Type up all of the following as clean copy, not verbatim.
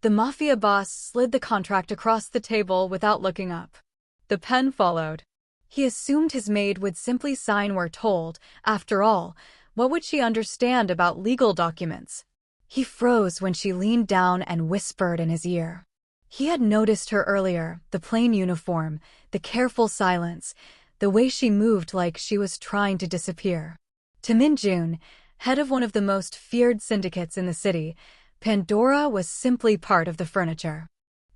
The Mafia boss slid the contract across the table without looking up. The pen followed. He assumed his maid would simply sign where told. After all, what would she understand about legal documents? He froze when she leaned down and whispered in his ear. He had noticed her earlier, the plain uniform, the careful silence, the way she moved like she was trying to disappear. To Min-jun, head of one of the most feared syndicates in the city, Pandora was simply part of the furniture.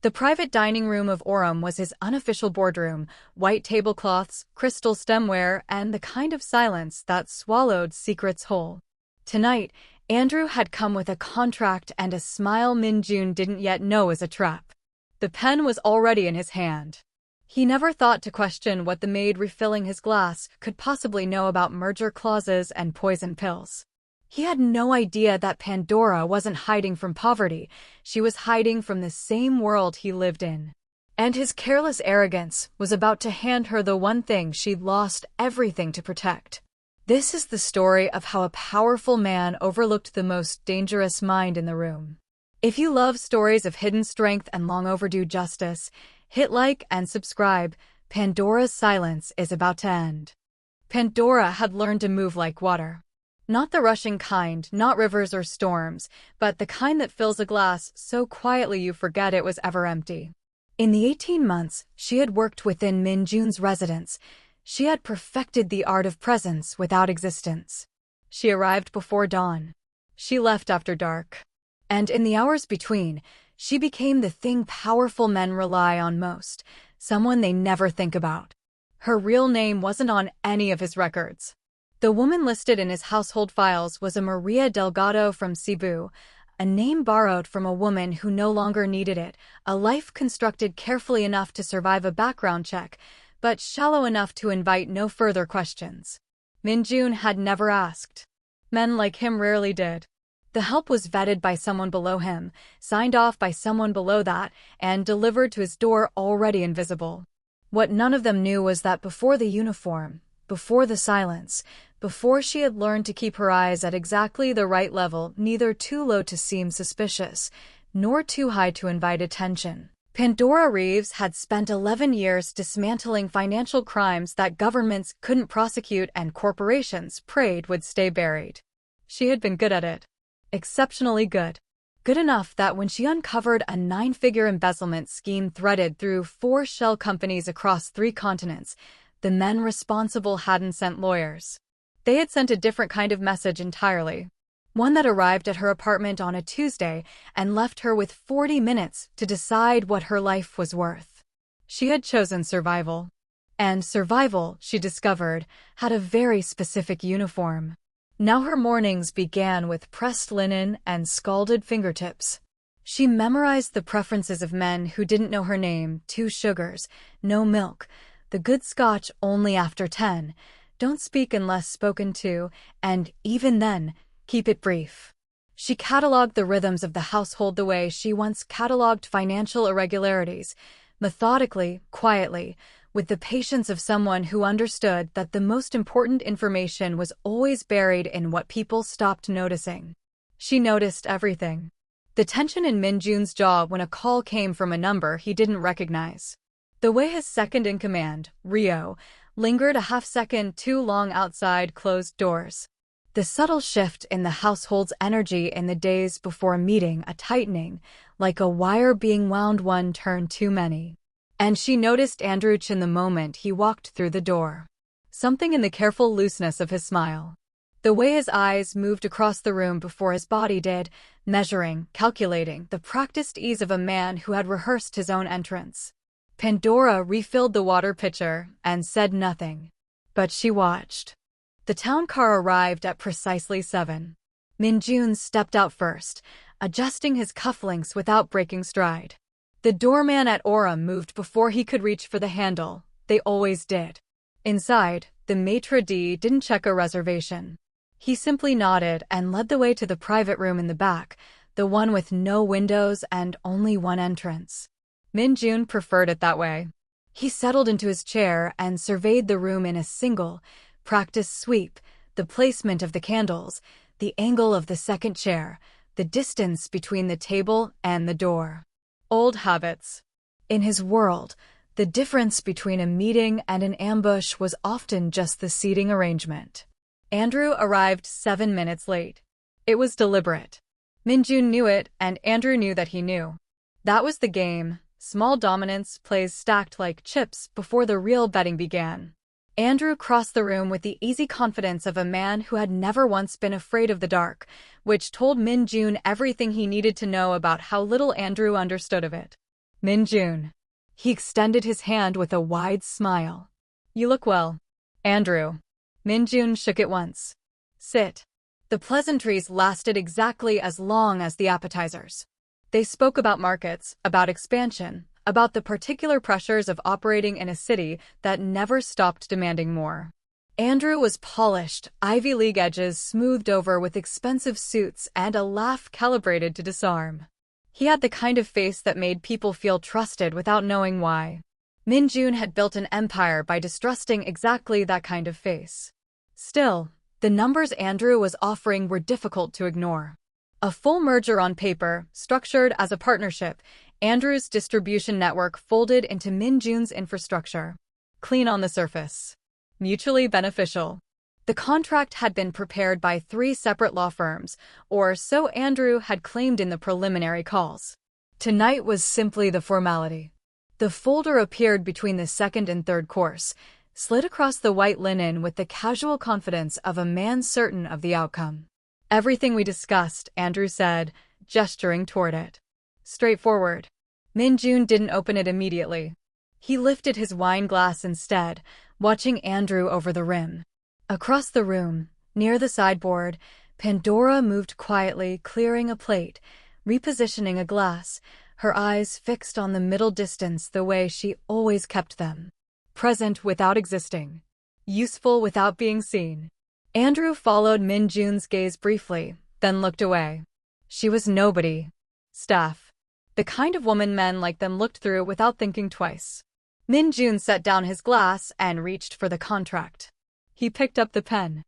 The private dining room of Orem was his unofficial boardroom, white tablecloths, crystal stemware, and the kind of silence that swallowed secrets whole. Tonight, Andrew had come with a contract and a smile Min-jun didn't yet know was a trap. The pen was already in his hand. He never thought to question what the maid refilling his glass could possibly know about merger clauses and poison pills. He had no idea that Pandora wasn't hiding from poverty. She was hiding from the same world he lived in. And his careless arrogance was about to hand her the one thing she'd lost everything to protect. This is the story of how a powerful man overlooked the most dangerous mind in the room. If you love stories of hidden strength and long overdue justice, hit like and subscribe. Pandora's silence is about to end. Pandora had learned to move like water. Not the rushing kind, not rivers or storms, but the kind that fills a glass so quietly you forget it was ever empty. In the 18 months she had worked within Min-jun's residence, she had perfected the art of presence without existence. She arrived before dawn. She left after dark. And in the hours between, she became the thing powerful men rely on most, someone they never think about. Her real name wasn't on any of his records. The woman listed in his household files was a Maria Delgado from Cebu, a name borrowed from a woman who no longer needed it, a life constructed carefully enough to survive a background check, but shallow enough to invite no further questions. Min-jun had never asked. Men like him rarely did. The help was vetted by someone below him, signed off by someone below that, and delivered to his door already invisible. What none of them knew was that before the uniform, before the silence, before she had learned to keep her eyes at exactly the right level, neither too low to seem suspicious, nor too high to invite attention, Pandora Reeves had spent 11 years dismantling financial crimes that governments couldn't prosecute and corporations prayed would stay buried. She had been good at it. Exceptionally good. Good enough that when she uncovered a 9-figure embezzlement scheme threaded through 4 shell companies across 3 continents, the men responsible hadn't sent lawyers. They had sent a different kind of message entirely. One that arrived at her apartment on a Tuesday and left her with 40 minutes to decide what her life was worth. She had chosen survival. And survival, she discovered, had a very specific uniform. Now her mornings began with pressed linen and scalded fingertips. She memorized the preferences of men who didn't know her name: 2 sugars, no milk, the good scotch only after 10, don't speak unless spoken to, and even then, keep it brief. She cataloged the rhythms of the household the way she once cataloged financial irregularities, methodically, quietly, with the patience of someone who understood that the most important information was always buried in what people stopped noticing. She noticed everything. The tension in Min-jun's jaw when a call came from a number he didn't recognize. The way his second-in-command, Rio, lingered a half-second too long outside closed doors. The subtle shift in the household's energy in the days before a meeting, a tightening, like a wire being wound one turn too many. And she noticed Andruch in the moment he walked through the door. Something in the careful looseness of his smile. The way his eyes moved across the room before his body did, measuring, calculating, the practiced ease of a man who had rehearsed his own entrance. Pandora refilled the water pitcher and said nothing. But she watched. The town car arrived at precisely 7. Min-jun stepped out first, adjusting his cufflinks without breaking stride. The doorman at Orem moved before he could reach for the handle. They always did. Inside, the maitre d' didn't check a reservation. He simply nodded and led the way to the private room in the back, the one with no windows and only one entrance. Min-jun preferred it that way. He settled into his chair and surveyed the room in a single, practiced sweep, the placement of the candles, the angle of the second chair, the distance between the table and the door. Old habits. In his world, the difference between a meeting and an ambush was often just the seating arrangement. Andrew arrived 7 minutes late. It was deliberate. Minjun knew it, and Andrew knew that he knew. That was the game. Small dominance plays stacked like chips before the real betting began. Andrew crossed the room with the easy confidence of a man who had never once been afraid of the dark, which told Minjun everything he needed to know about how little Andrew understood of it. Minjun. He extended his hand with a wide smile. You look well. Andrew. Minjun shook it once. Sit. The pleasantries lasted exactly as long as the appetizers. They spoke about markets, about expansion, about the particular pressures of operating in a city that never stopped demanding more. Andrew was polished, Ivy League edges smoothed over with expensive suits and a laugh calibrated to disarm. He had the kind of face that made people feel trusted without knowing why. Minjun had built an empire by distrusting exactly that kind of face. Still, the numbers Andrew was offering were difficult to ignore. A full merger on paper, structured as a partnership, Andrew's distribution network folded into Minjun's infrastructure. Clean on the surface. Mutually beneficial. The contract had been prepared by 3 separate law firms, or so Andrew had claimed in the preliminary calls. Tonight was simply the formality. The folder appeared between the second and third course, slid across the white linen with the casual confidence of a man certain of the outcome. Everything we discussed, Andrew said, gesturing toward it. Straightforward. Minjun didn't open it immediately. He lifted his wine glass instead, watching Andrew over the rim. Across the room, near the sideboard, Pandora moved quietly, clearing a plate, repositioning a glass, her eyes fixed on the middle distance the way she always kept them. Present without existing. Useful without being seen. Andrew followed Minjun's gaze briefly, then looked away. She was nobody. Staff. The kind of woman men like them looked through without thinking twice. Minjun set down his glass and reached for the contract. He picked up the pen.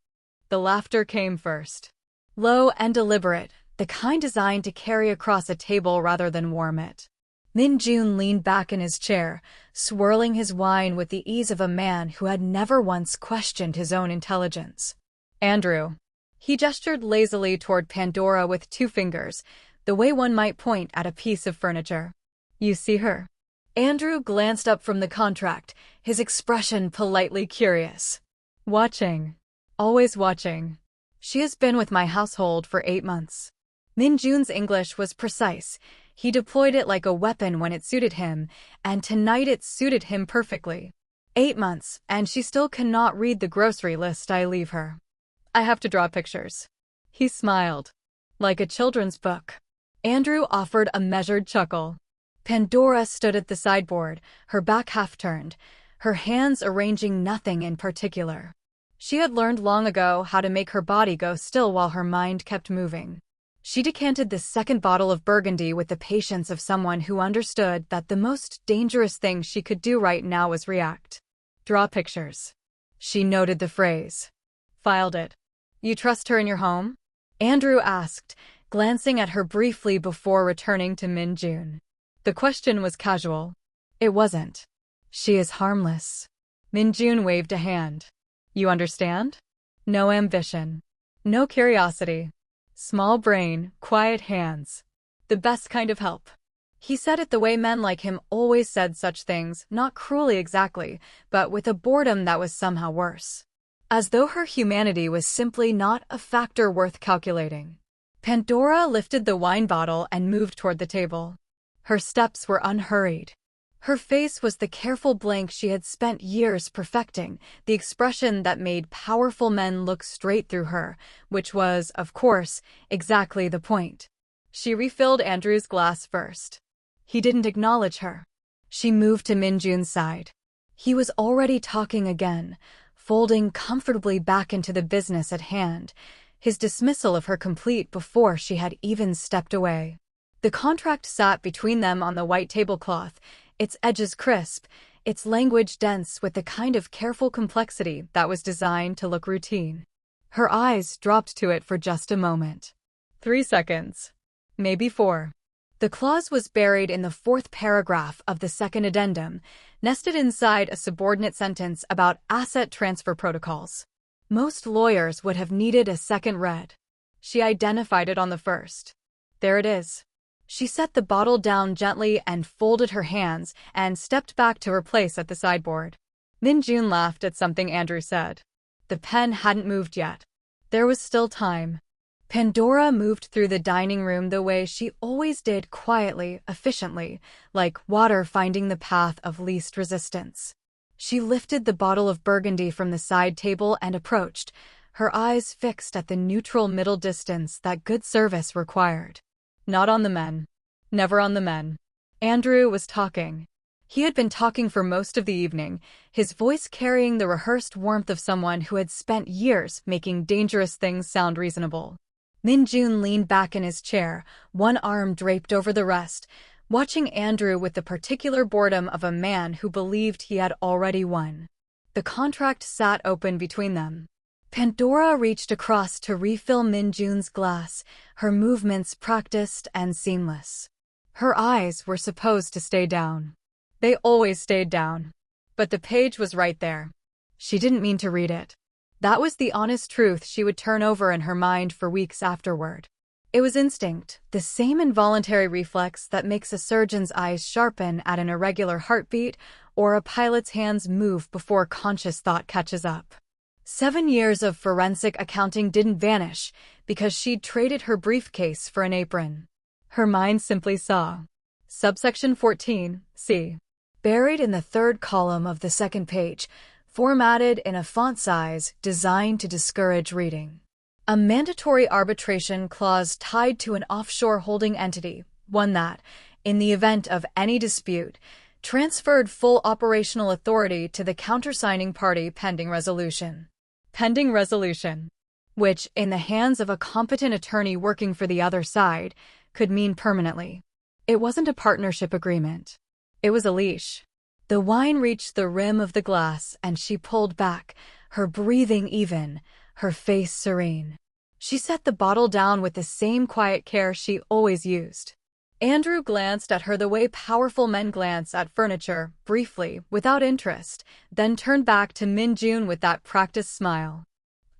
The laughter came first. Low and deliberate, the kind designed to carry across a table rather than warm it. Minjun leaned back in his chair, swirling his wine with the ease of a man who had never once questioned his own intelligence. Andrew. He gestured lazily toward Pandora with 2 fingers, the way one might point at a piece of furniture. You see her? Andrew glanced up from the contract, his expression politely curious. Watching. Always watching. She has been with my household for 8 months. Minjun's English was precise. He deployed it like a weapon when it suited him, and tonight it suited him perfectly. 8 months, and she still cannot read the grocery list I leave her. I have to draw pictures. He smiled. Like a children's book. Andrew offered a measured chuckle. Pandora stood at the sideboard, her back half turned, her hands arranging nothing in particular. She had learned long ago how to make her body go still while her mind kept moving. She decanted the second bottle of Burgundy with the patience of someone who understood that the most dangerous thing she could do right now was react. Draw pictures. She noted the phrase. Filed it. You trust her in your home? Andrew asked, glancing at her briefly before returning to Minjun. The question was casual. It wasn't. She is harmless. Minjun waved a hand. You understand? No ambition. No curiosity. Small brain, quiet hands. The best kind of help. He said it the way men like him always said such things, not cruelly exactly, but with a boredom that was somehow worse. As though her humanity was simply not a factor worth calculating. Pandora lifted the wine bottle and moved toward the table. Her steps were unhurried. Her face was the careful blank she had spent years perfecting, the expression that made powerful men look straight through her, which was, of course, exactly the point. She refilled Andrew's glass first. He didn't acknowledge her. She moved to Minjun's side. He was already talking again, folding comfortably back into the business at hand, his dismissal of her complete before she had even stepped away. The contract sat between them on the white tablecloth, its edges crisp, its language dense with the kind of careful complexity that was designed to look routine. Her eyes dropped to it for just a moment. 3 seconds. maybe 4. The clause was buried in the 4th paragraph of the second addendum, nested inside a subordinate sentence about asset transfer protocols. Most lawyers would have needed a second read. She identified it on the first. There it is. She set the bottle down gently and folded her hands and stepped back to her place at the sideboard. Min-jun laughed at something Andrew said. The pen hadn't moved yet. There was still time. Pandora moved through the dining room the way she always did, quietly, efficiently, like water finding the path of least resistance. She lifted the bottle of burgundy from the side table and approached, her eyes fixed at the neutral middle distance that good service required. Not on the men. Never on the men. Andrew was talking. He had been talking for most of the evening, his voice carrying the rehearsed warmth of someone who had spent years making dangerous things sound reasonable. Min-jun leaned back in his chair, one arm draped over the rest, watching Andrew with the particular boredom of a man who believed he had already won. The contract sat open between them. Pandora reached across to refill Min-jun's glass, her movements practiced and seamless. Her eyes were supposed to stay down. They always stayed down. But the page was right there. She didn't mean to read it. That was the honest truth she would turn over in her mind for weeks afterward. It was instinct, the same involuntary reflex that makes a surgeon's eyes sharpen at an irregular heartbeat or a pilot's hands move before conscious thought catches up. 7 years of forensic accounting didn't vanish because she'd traded her briefcase for an apron. Her mind simply saw. Subsection 14, C. Buried in the 3rd column of the 2nd page, formatted in a font size designed to discourage reading. A mandatory arbitration clause tied to an offshore holding entity, one that, in the event of any dispute, transferred full operational authority to the countersigning party pending resolution. Pending resolution. Which, in the hands of a competent attorney working for the other side, could mean permanently. It wasn't a partnership agreement. It was a leash. The wine reached the rim of the glass and she pulled back, her breathing even, her face serene. She set the bottle down with the same quiet care she always used. Andrew glanced at her the way powerful men glance at furniture, briefly, without interest, then turned back to Min-jun with that practiced smile.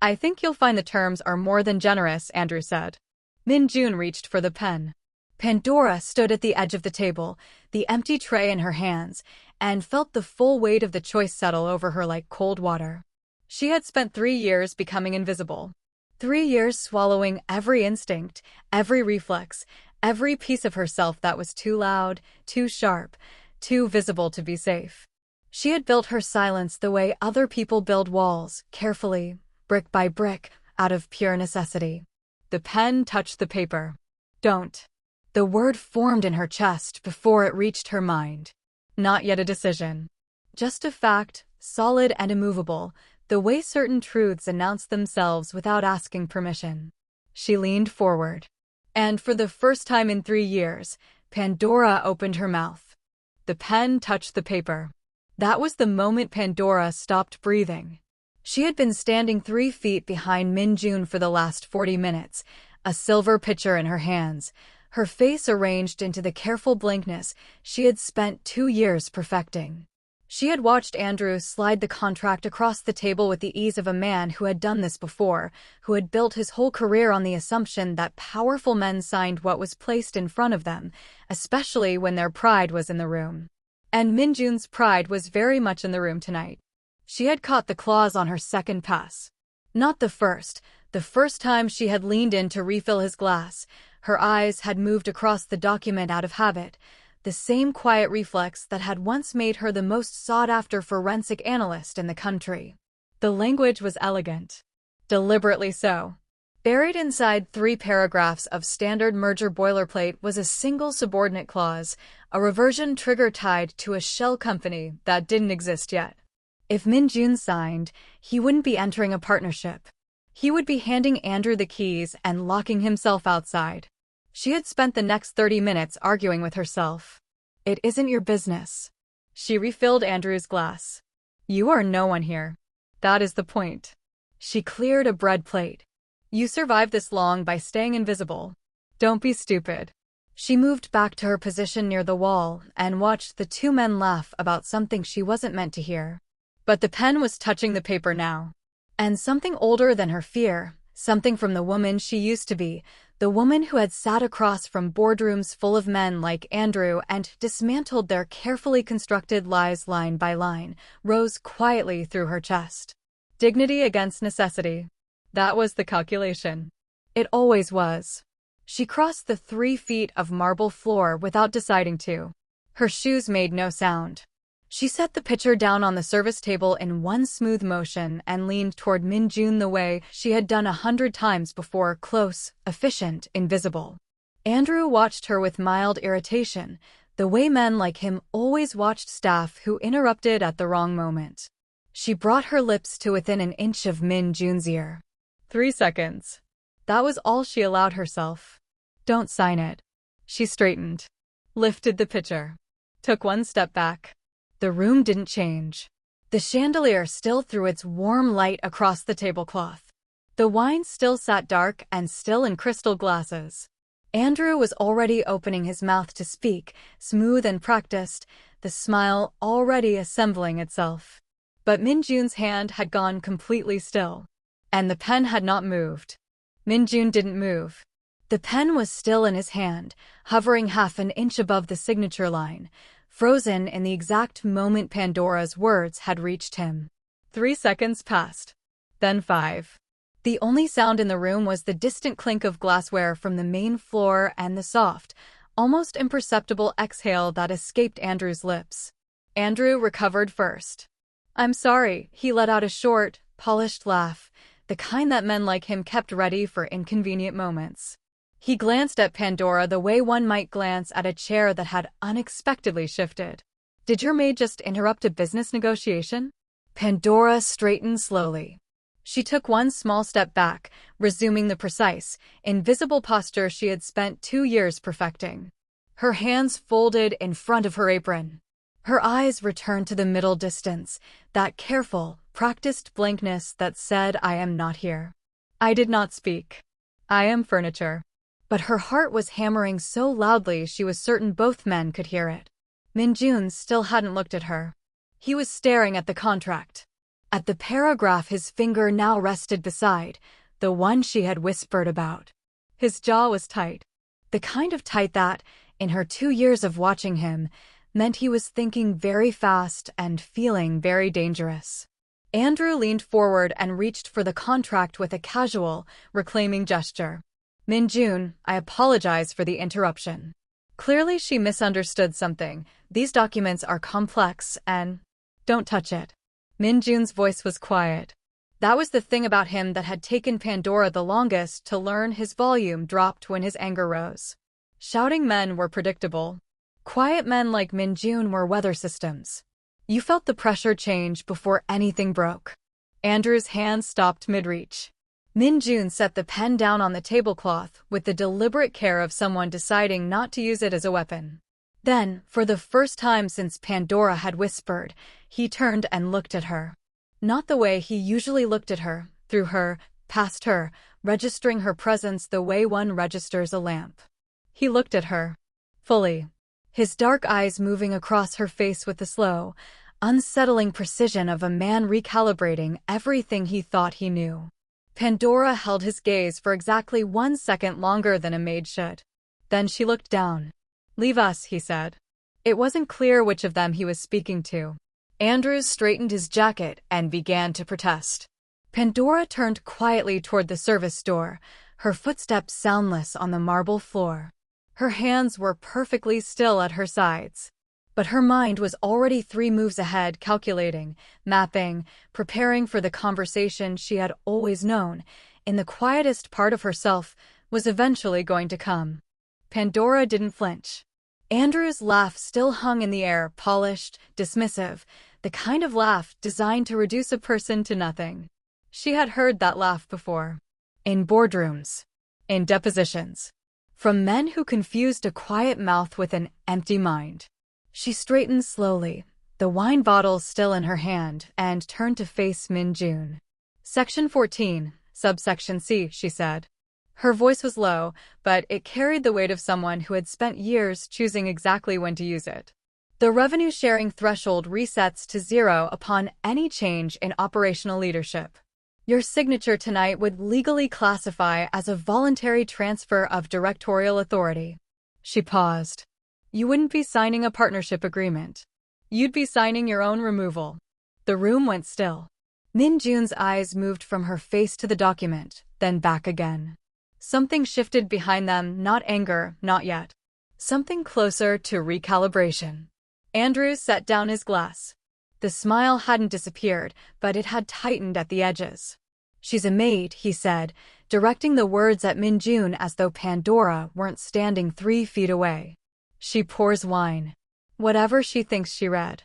I think you'll find the terms are more than generous, Andrew said. Min-jun reached for the pen. Pandora stood at the edge of the table, the empty tray in her hands, and felt the full weight of the choice settle over her like cold water. She had spent 3 years becoming invisible. 3 years swallowing every instinct, every reflex, every piece of herself that was too loud, too sharp, too visible to be safe. She had built her silence the way other people build walls, carefully, brick by brick, out of pure necessity. The pen touched the paper. Don't. The word formed in her chest before it reached her mind. Not yet a decision. Just a fact, solid and immovable, the way certain truths announce themselves without asking permission. She leaned forward. And for the first time in 3 years, Pandora opened her mouth. The pen touched the paper. That was the moment Pandora stopped breathing. She had been standing 3 feet behind Min-jun for the last 40 minutes, a silver pitcher in her hands, her face arranged into the careful blankness she had spent 2 years perfecting. She had watched Andrew slide the contract across the table with the ease of a man who had done this before, who had built his whole career on the assumption that powerful men signed what was placed in front of them, especially when their pride was in the room. And Min-jun's pride was very much in the room tonight. She had caught the clause on her second pass. Not the first time she had leaned in to refill his glass. Her eyes had moved across the document out of habit, the same quiet reflex that had once made her the most sought-after forensic analyst in the country. The language was elegant. Deliberately so. Buried inside 3 paragraphs of standard merger boilerplate was a single subordinate clause, a reversion trigger tied to a shell company that didn't exist yet. If Min-jun signed, he wouldn't be entering a partnership. He would be handing Andrew the keys and locking himself outside. She had spent the next 30 minutes arguing with herself. It isn't your business. She refilled Andrew's glass. You are no one here. That is the point. She cleared a bread plate. You survived this long by staying invisible. Don't be stupid. She moved back to her position near the wall and watched the two men laugh about something she wasn't meant to hear. But the pen was touching the paper now. And something older than her fear, something from the woman she used to be, the woman who had sat across from boardrooms full of men like Andrew and dismantled their carefully constructed lies line by line, rose quietly through her chest. Dignity against necessity. That was the calculation. It always was. She crossed the 3 feet of marble floor without deciding to. Her shoes made no sound. She set the pitcher down on the service table in one smooth motion and leaned toward Min-jun the way she had done 100 times before, close, efficient, invisible. Andrew watched her with mild irritation, the way men like him always watched staff who interrupted at the wrong moment. She brought her lips to within an inch of Min-jun's ear. 3 seconds. That was all she allowed herself. Don't sign it. She straightened. Lifted the pitcher. Took 1 step back. The room didn't change. The chandelier still threw its warm light across the tablecloth. The wine still sat dark and still in crystal glasses. Andrew was already opening his mouth to speak, smooth and practiced, the smile already assembling itself. But Min-jun's hand had gone completely still. And the pen had not moved. Min-jun didn't move. The pen was still in his hand, hovering half an inch above the signature line, frozen in the exact moment Pandora's words had reached him. 3 seconds passed. Then 5. The only sound in the room was the distant clink of glassware from the main floor and the soft, almost imperceptible exhale that escaped Andrew's lips. Andrew recovered first. I'm sorry, he let out a short, polished laugh, the kind that men like him kept ready for inconvenient moments. He glanced at Pandora the way one might glance at a chair that had unexpectedly shifted. Did your maid just interrupt a business negotiation? Pandora straightened slowly. She took 1 small step back, resuming the precise, invisible posture she had spent 2 years perfecting. Her hands folded in front of her apron. Her eyes returned to the middle distance, that careful, practiced blankness that said, I am not here. I did not speak. I am furniture. But her heart was hammering so loudly she was certain both men could hear it. Min-jun still hadn't looked at her. He was staring at the contract. At the paragraph his finger now rested beside, the one she had whispered about. His jaw was tight. The kind of tight that, in her 2 years of watching him, meant he was thinking very fast and feeling very dangerous. Andrew leaned forward and reached for the contract with a casual, reclaiming gesture. Min-jun, I apologize for the interruption. Clearly she misunderstood something. These documents are complex and... Don't touch it. Min-jun's voice was quiet. That was the thing about him that had taken Pandora the longest to learn. His volume dropped when his anger rose. Shouting men were predictable. Quiet men like Min-jun were weather systems. You felt the pressure change before anything broke. Andrew's hand stopped mid-reach. Min-jun set the pen down on the tablecloth with the deliberate care of someone deciding not to use it as a weapon. Then, for the first time since Pandora had whispered, he turned and looked at her. Not the way he usually looked at her, through her, past her, registering her presence the way one registers a lamp. He looked at her. Fully. His dark eyes moving across her face with the slow, unsettling precision of a man recalibrating everything he thought he knew. Pandora held his gaze for exactly 1 second longer than a maid should. Then she looked down. Leave us, he said. It wasn't clear which of them he was speaking to. Andrews straightened his jacket and began to protest. Pandora turned quietly toward the service door, her footsteps soundless on the marble floor. Her hands were perfectly still at her sides. But her mind was already 3 moves ahead, calculating, mapping, preparing for the conversation she had always known, in the quietest part of herself, was eventually going to come. Pandora didn't flinch. Andrew's laugh still hung in the air, polished, dismissive, the kind of laugh designed to reduce a person to nothing. She had heard that laugh before. In boardrooms. In depositions. From men who confused a quiet mouth with an empty mind. She straightened slowly, the wine bottle still in her hand, and turned to face Min-jun. Section 14, subsection C, she said. Her voice was low, but it carried the weight of someone who had spent years choosing exactly when to use it. The revenue-sharing threshold resets to 0 upon any change in operational leadership. Your signature tonight would legally classify as a voluntary transfer of directorial authority. She paused. You wouldn't be signing a partnership agreement. You'd be signing your own removal. The room went still. Min Jun's eyes moved from her face to the document, then back again. Something shifted behind them, not anger, not yet. Something closer to recalibration. Andrew set down his glass. The smile hadn't disappeared, but it had tightened at the edges. She's a maid, he said, directing the words at Min Jun as though Pandora weren't standing 3 feet away. She pours wine. Whatever she thinks she read.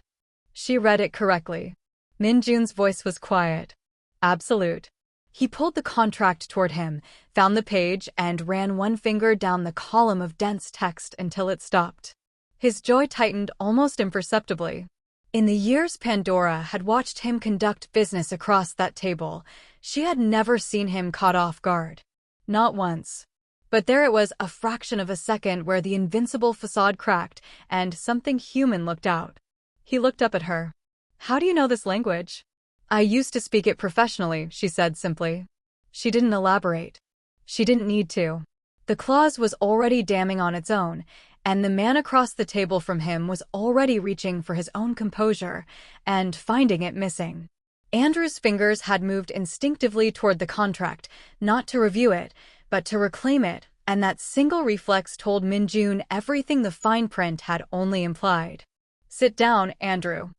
She read it correctly. Min Jun's voice was quiet. Absolute. He pulled the contract toward him, found the page, and ran one finger down the column of dense text until it stopped. His jaw tightened almost imperceptibly. In the years Pandora had watched him conduct business across that table, she had never seen him caught off guard. Not once. But there it was, a fraction of a second where the invincible facade cracked, and something human looked out. He looked up at her. How do you know this language? I used to speak it professionally, she said simply. She didn't elaborate. She didn't need to. The clause was already damning on its own, and the man across the table from him was already reaching for his own composure and finding it missing. Andrew's fingers had moved instinctively toward the contract, not to review it, but to reclaim it, and that single reflex told Min Jun everything the fine print had only implied. Sit down, Andrew.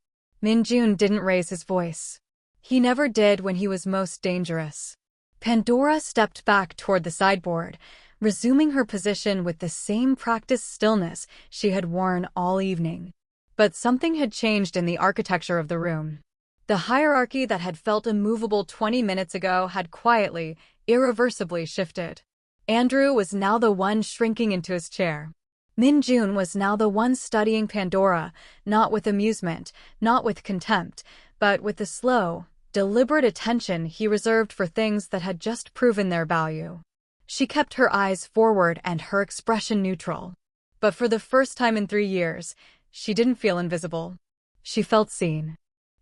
Min Jun didn't raise his voice. He never did when he was most dangerous. Pandora stepped back toward the sideboard, resuming her position with the same practiced stillness she had worn all evening. But something had changed in the architecture of the room. The hierarchy that had felt immovable 20 minutes ago had quietly, irreversibly shifted. Andrew was now the one shrinking into his chair. Min Jun was now the one studying Pandora, not with amusement, not with contempt, but with the slow, deliberate attention he reserved for things that had just proven their value. She kept her eyes forward and her expression neutral. But for the first time in 3 years, she didn't feel invisible. She felt seen.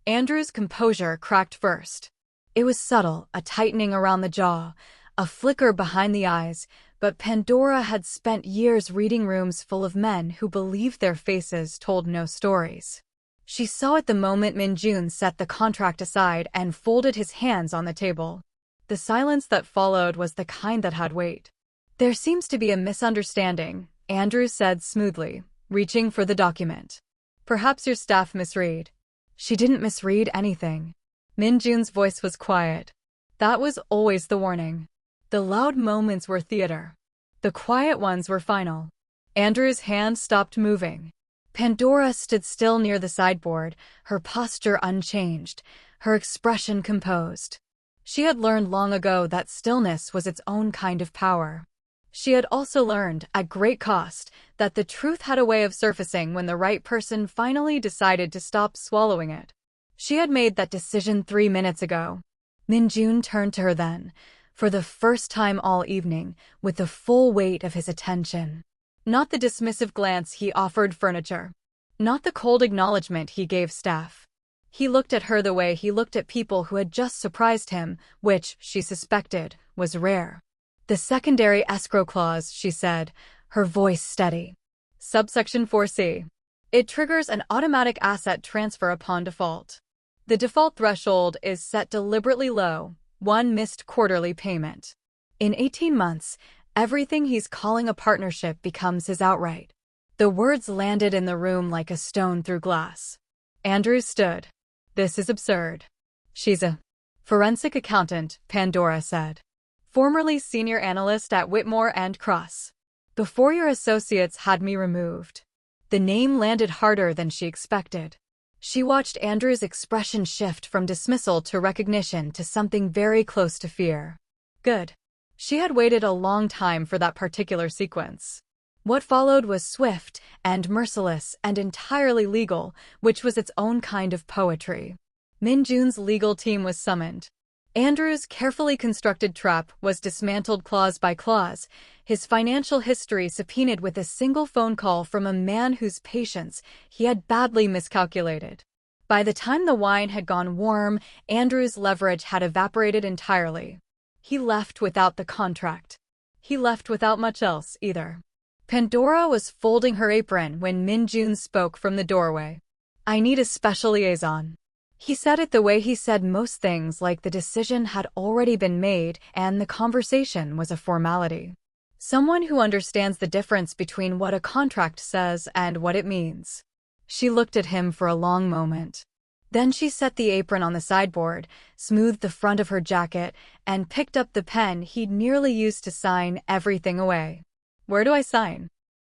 Andrew's composure cracked first. It was subtle, a tightening around the jaw, a flicker behind the eyes, but Pandora had spent years reading rooms full of men who believed their faces told no stories. She saw it the moment Min Jun set the contract aside and folded his hands on the table. The silence that followed was the kind that had weight. There seems to be a misunderstanding, Andrew said smoothly, reaching for the document. Perhaps your staff misread. She didn't misread anything. Min Jun's voice was quiet. That was always the warning. The loud moments were theater. The quiet ones were final. Andrew's hand stopped moving. Pandora stood still near the sideboard, her posture unchanged, her expression composed. She had learned long ago that stillness was its own kind of power. She had also learned, at great cost, that the truth had a way of surfacing when the right person finally decided to stop swallowing it. She had made that decision 3 minutes ago. Min Jun turned to her then, for the first time all evening, with the full weight of his attention. Not the dismissive glance he offered furniture. Not the cold acknowledgement he gave staff. He looked at her the way he looked at people who had just surprised him, which, she suspected, was rare. The secondary escrow clause, she said, her voice steady. Subsection 4C. It triggers an automatic asset transfer upon default. The default threshold is set deliberately low, 1 missed quarterly payment. In 18 months, everything he's calling a partnership becomes his outright. The words landed in the room like a stone through glass. Andrew stood. This is absurd. She's a forensic accountant, Pandora said. Formerly senior analyst at Whitmore and Cross. Before your associates had me removed. The name landed harder than she expected. She watched Andrew's expression shift from dismissal to recognition to something very close to fear. Good. She had waited a long time for that particular sequence. What followed was swift and merciless and entirely legal, which was its own kind of poetry. Min Jun's legal team was summoned. Andrew's carefully constructed trap was dismantled clause by clause, his financial history subpoenaed with a single phone call from a man whose patience he had badly miscalculated. By the time the wine had gone warm, Andrew's leverage had evaporated entirely. He left without the contract. He left without much else, either. Pandora was folding her apron when Min-jun spoke from the doorway. "I need a special liaison." He said it the way he said most things, like the decision had already been made and the conversation was a formality. Someone who understands the difference between what a contract says and what it means. She looked at him for a long moment. Then she set the apron on the sideboard, smoothed the front of her jacket, and picked up the pen he'd nearly used to sign everything away. "Where do I sign?"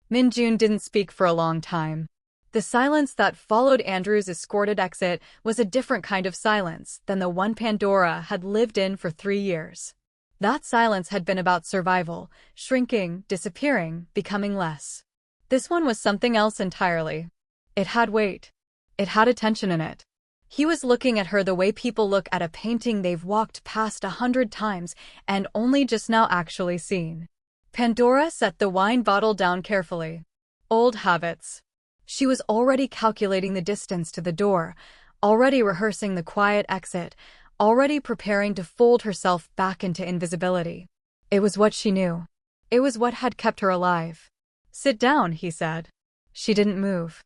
Min-jun didn't speak for a long time. The silence that followed Andrew's escorted exit was a different kind of silence than the one Pandora had lived in for 3 years. That silence had been about survival, shrinking, disappearing, becoming less. This one was something else entirely. It had weight. It had attention in it. He was looking at her the way people look at a painting they've walked past 100 times and only just now actually seen. Pandora set the wine bottle down carefully. Old habits. She was already calculating the distance to the door, already rehearsing the quiet exit, already preparing to fold herself back into invisibility. It was what she knew. It was what had kept her alive. "Sit down," he said. She didn't move.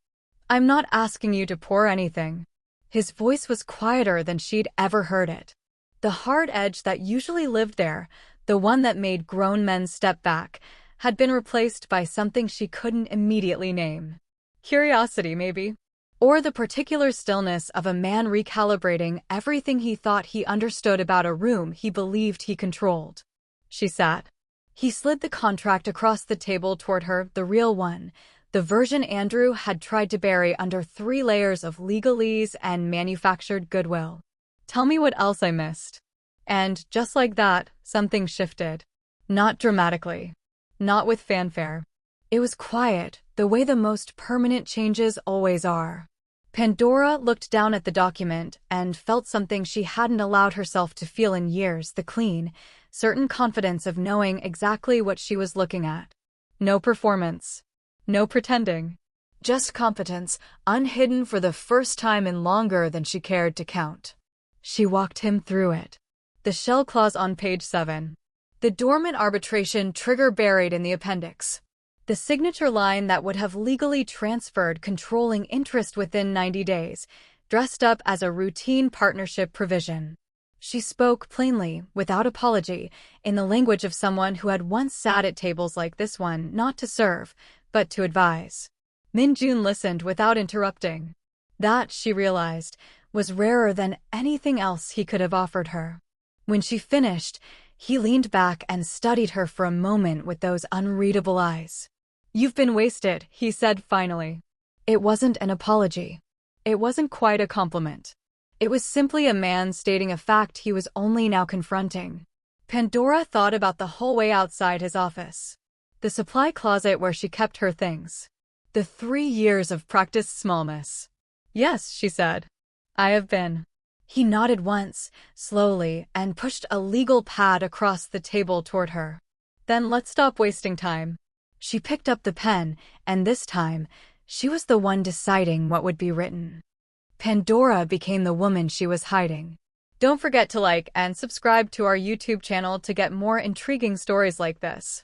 "I'm not asking you to pour anything." His voice was quieter than she'd ever heard it. The hard edge that usually lived there, the one that made grown men step back, had been replaced by something she couldn't immediately name. Curiosity, maybe? Or the particular stillness of a man recalibrating everything he thought he understood about a room he believed he controlled. She sat. He slid the contract across the table toward her, the real one, the version Andrew had tried to bury under 3 layers of legalese and manufactured goodwill. "Tell me what else I missed." And, just like that, something shifted. Not dramatically. Not with fanfare. It was quiet, the way the most permanent changes always are. Pandora looked down at the document and felt something she hadn't allowed herself to feel in years, the clean, certain confidence of knowing exactly what she was looking at. No performance. No pretending. Just competence, unhidden for the first time in longer than she cared to count. She walked him through it. The shell clause on page 7. The dormant arbitration trigger buried in the appendix. The signature line that would have legally transferred controlling interest within 90 days, dressed up as a routine partnership provision. She spoke plainly, without apology, in the language of someone who had once sat at tables like this one, not to serve, but to advise. Min-jun listened without interrupting. That, she realized, was rarer than anything else he could have offered her. When she finished, he leaned back and studied her for a moment with those unreadable eyes. "You've been wasted," he said finally. It wasn't an apology. It wasn't quite a compliment. It was simply a man stating a fact he was only now confronting. Pandora thought about the hallway outside his office. The supply closet where she kept her things. The 3 years of practiced smallness. "Yes," she said. "I have been." He nodded once, slowly, and pushed a legal pad across the table toward her. "Then let's stop wasting time." She picked up the pen, and this time, she was the one deciding what would be written. Pandora became the woman she was hiding. Don't forget to like and subscribe to our YouTube channel to get more intriguing stories like this.